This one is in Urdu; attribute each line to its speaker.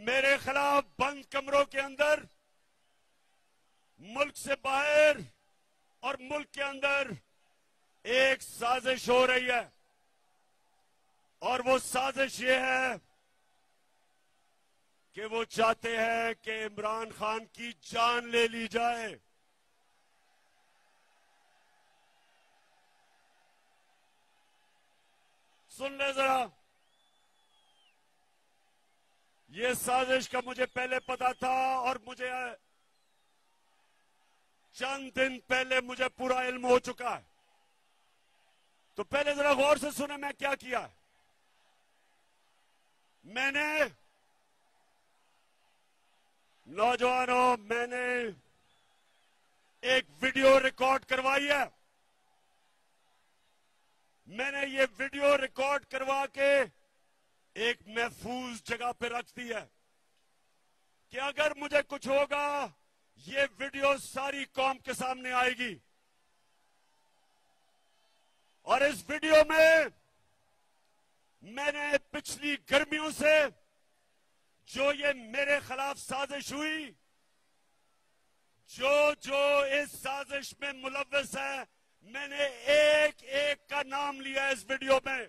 Speaker 1: میرے خلاف بند کمروں کے اندر، ملک سے باہر اور ملک کے اندر ایک سازش ہو رہی ہے، اور وہ سازش یہ ہے کہ وہ چاہتے ہیں کہ عمران خان کی جان لے لی جائے۔ سن لے ذرا، یہ سازش کا مجھے پہلے پتا تھا، اور مجھے چند دن پہلے مجھے پورا علم ہو چکا ہے۔ تو پہلے ذرا غور سے سنیں میں کیا کیا۔ میں نے نوجوانوں، میں نے ایک ویڈیو ریکارڈ کروائی ہے۔ میں نے یہ ویڈیو ریکارڈ کروا کے ایک محفوظ جگہ پہ رکھ دی ہے کہ اگر مجھے کچھ ہوگا یہ ویڈیو ساری قوم کے سامنے آئے گی، اور اس ویڈیو میں نے پچھلی گرمیوں سے جو یہ میرے خلاف سازش ہوئی، جو اس سازش میں ملوث ہے، میں نے ایک ایک کا نام لیا اس ویڈیو میں۔